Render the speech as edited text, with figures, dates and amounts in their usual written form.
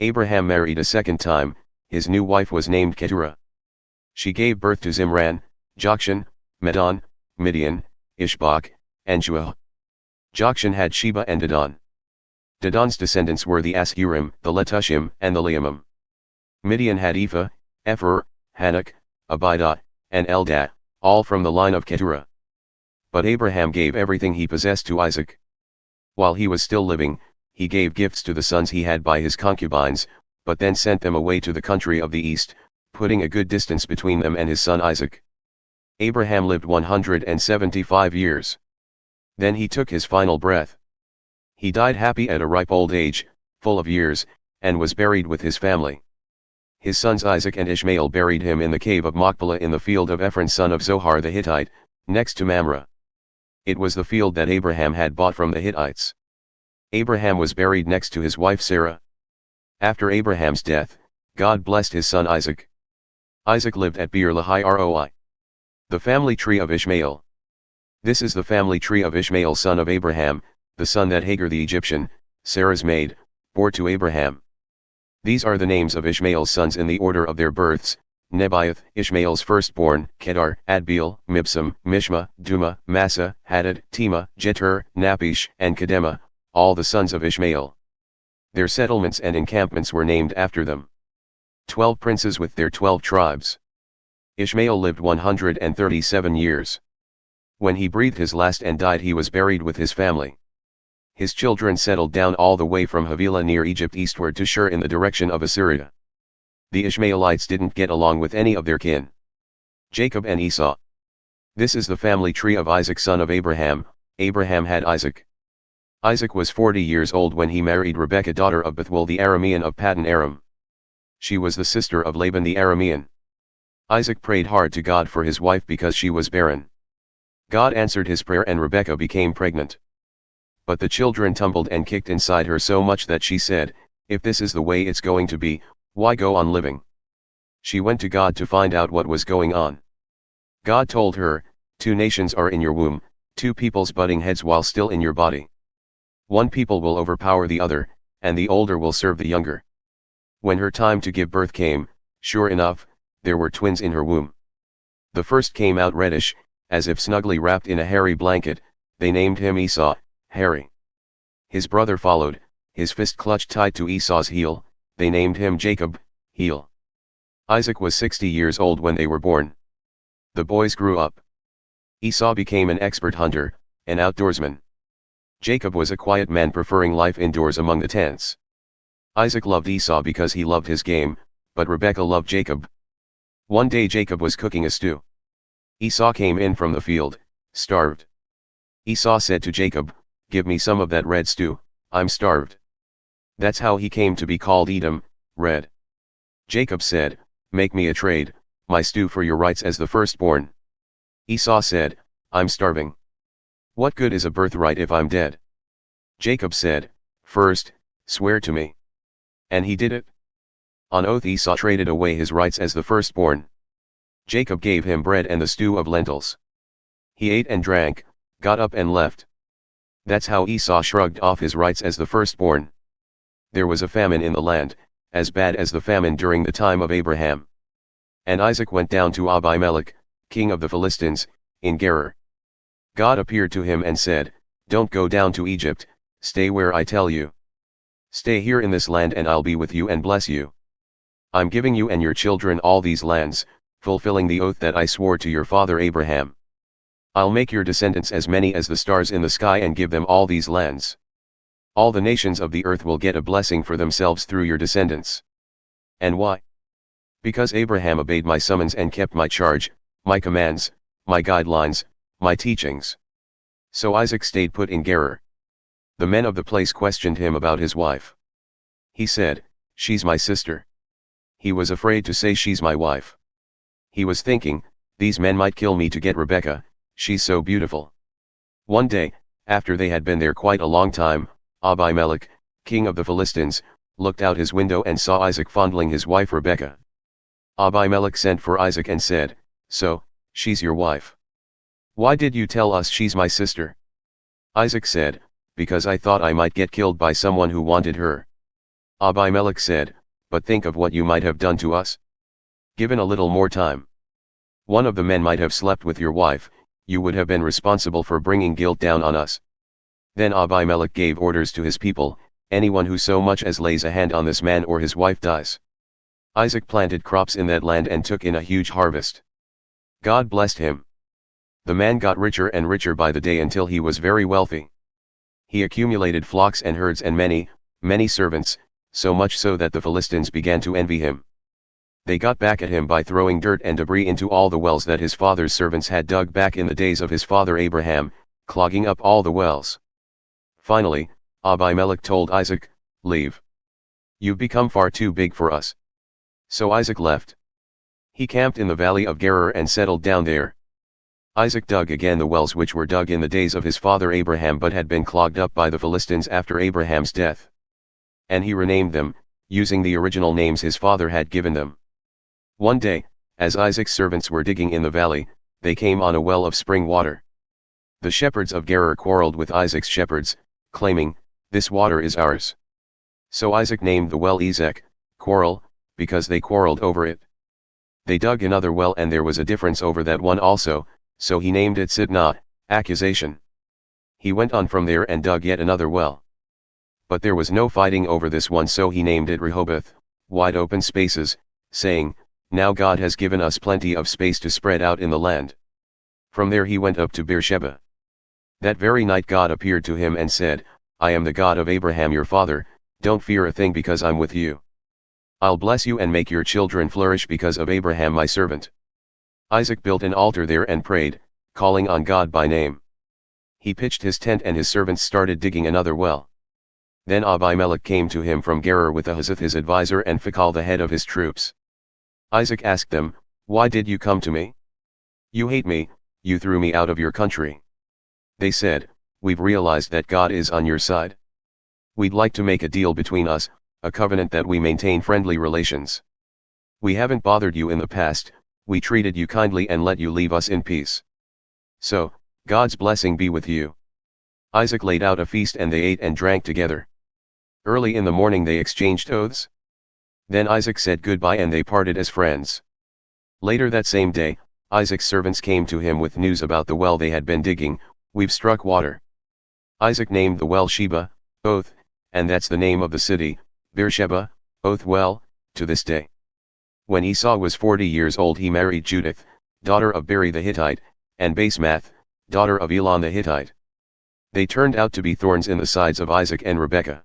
Abraham married a second time. His new wife was named Keturah. She gave birth to Zimran, Jokshan, Medan, Midian, Ishbak, and Shuah. Jokshan had Sheba and Dedan. Dedan's descendants were the Asshurim, the Letushim, and the Leummim. Midian had Ephah, Epher, Hanoch, Abida, and Eldaah, all from the line of Keturah. But Abraham gave everything he possessed to Isaac. While he was still living, he gave gifts to the sons he had by his concubines, but then sent them away to the country of the east, putting a good distance between them and his son Isaac. Abraham lived 175 years. Then he took his final breath. He died happy at a ripe old age, full of years, and was buried with his family. His sons Isaac and Ishmael buried him in the cave of Machpelah in the field of Ephron son of Zohar the Hittite, next to Mamre. It was the field that Abraham had bought from the Hittites. Abraham was buried next to his wife Sarah. After Abraham's death, God blessed his son Isaac. Isaac lived at Beer Lahai Roi. The family tree of Ishmael. This is the family tree of Ishmael son of Abraham, the son that Hagar the Egyptian, Sarah's maid, bore to Abraham. These are the names of Ishmael's sons in the order of their births: Nebaioth, Ishmael's firstborn, Kedar, Adbeel, Mibsam, Mishma, Duma, Massa, Hadad, Tema, Jetur, Naphish, and Kedemah, all the sons of Ishmael. Their settlements and encampments were named after them. 12 princes with their 12 tribes. Ishmael lived 137 years. When he breathed his last and died, he was buried with his family. His children settled down all the way from Havilah near Egypt eastward to Shur in the direction of Assyria. The Ishmaelites didn't get along with any of their kin. Jacob and Esau. This is the family tree of Isaac son of Abraham. Abraham had Isaac. Isaac was 40 years old when he married Rebekah, daughter of Bethuel the Aramean of Paddan Aram. She was the sister of Laban the Aramean. Isaac prayed hard to God for his wife because she was barren. God answered his prayer and Rebekah became pregnant. But the children tumbled and kicked inside her so much that she said, "If this is the way it's going to be, why go on living?" She went to God to find out what was going on. God told her, "Two nations are in your womb, two peoples butting heads while still in your body. One people will overpower the other, and the older will serve the younger." When her time to give birth came, sure enough, there were twins in her womb. The first came out reddish, as if snugly wrapped in a hairy blanket. They named him Esau, hairy. His brother followed, his fist clutched tight to Esau's heel. They named him Jacob, heel. Isaac was 60 years old when they were born. The boys grew up. Esau became an expert hunter, an outdoorsman. Jacob was a quiet man preferring life indoors among the tents. Isaac loved Esau because he loved his game, but Rebekah loved Jacob. One day Jacob was cooking a stew. Esau came in from the field, starved. Esau said to Jacob, "Give me some of that red stew, I'm starved." That's how he came to be called Edom, red. Jacob said, "Make me a trade, my stew for your rights as the firstborn." Esau said, "I'm starving. What good is a birthright if I'm dead?" Jacob said, "First, swear to me." And he did it. On oath Esau traded away his rights as the firstborn. Jacob gave him bread and the stew of lentils. He ate and drank, got up and left. That's how Esau shrugged off his rights as the firstborn. There was a famine in the land, as bad as the famine during the time of Abraham. And Isaac went down to Abimelech, king of the Philistines, in Gerar. God appeared to him and said, "Don't go down to Egypt, stay where I tell you. Stay here in this land and I'll be with you and bless you. I'm giving you and your children all these lands, fulfilling the oath that I swore to your father Abraham. I'll make your descendants as many as the stars in the sky and give them all these lands. All the nations of the earth will get a blessing for themselves through your descendants." And why? Because Abraham obeyed my summons and kept my charge, my commands, my guidelines, my teachings. So Isaac stayed put in Gerar. The men of the place questioned him about his wife. He said, "She's my sister." He was afraid to say she's my wife. He was thinking, these men might kill me to get Rebekah, she's so beautiful. One day, after they had been there quite a long time, Abimelech, king of the Philistines, looked out his window and saw Isaac fondling his wife Rebekah. Abimelech sent for Isaac and said, "So, she's your wife. Why did you tell us she's my sister?" Isaac said, "Because I thought I might get killed by someone who wanted her." Abimelech said, "But think of what you might have done to us. Given a little more time. One of the men might have slept with your wife, you would have been responsible for bringing guilt down on us." Then Abimelech gave orders to his people, "Anyone who so much as lays a hand on this man or his wife dies." Isaac planted crops in that land and took in a huge harvest. God blessed him. The man got richer and richer by the day until he was very wealthy. He accumulated flocks and herds and many, many servants, so much so that the Philistines began to envy him. They got back at him by throwing dirt and debris into all the wells that his father's servants had dug back in the days of his father Abraham, clogging up all the wells. Finally, Abimelech told Isaac, "Leave. You've become far too big for us." So Isaac left. He camped in the valley of Gerar and settled down there. Isaac dug again the wells which were dug in the days of his father Abraham but had been clogged up by the Philistines after Abraham's death. And he renamed them, using the original names his father had given them. One day, as Isaac's servants were digging in the valley, they came on a well of spring water. The shepherds of Gerar quarreled with Isaac's shepherds, claiming, "This water is ours." So Isaac named the well Isaac, quarrel, because they quarreled over it. They dug another well and there was a difference over that one also, so he named it Sitnah, accusation. He went on from there and dug yet another well. But there was no fighting over this one, so he named it Rehoboth, wide open spaces, saying, "Now God has given us plenty of space to spread out in the land." From there he went up to Beersheba. That very night God appeared to him and said, "I am the God of Abraham your father, don't fear a thing because I'm with you. I'll bless you and make your children flourish because of Abraham my servant." Isaac built an altar there and prayed, calling on God by name. He pitched his tent and his servants started digging another well. Then Abimelech came to him from Gerar with Ahuzzath his advisor and Phicol the head of his troops. Isaac asked them, "Why did you come to me? You hate me, you threw me out of your country." They said, "We've realized that God is on your side. We'd like to make a deal between us, a covenant that we maintain friendly relations. We haven't bothered you in the past, we treated you kindly and let you leave us in peace. So, God's blessing be with you." Isaac laid out a feast and they ate and drank together. Early in the morning they exchanged oaths. Then Isaac said goodbye and they parted as friends. Later that same day, Isaac's servants came to him with news about the well they had been digging. "We've struck water." Isaac named the well Sheba, oath, and that's the name of the city, Beersheba, oath well, to this day. When Esau was 40 years old he married Judith, daughter of Beer the Hittite, and Basemath, daughter of Elon the Hittite. They turned out to be thorns in the sides of Isaac and Rebekah.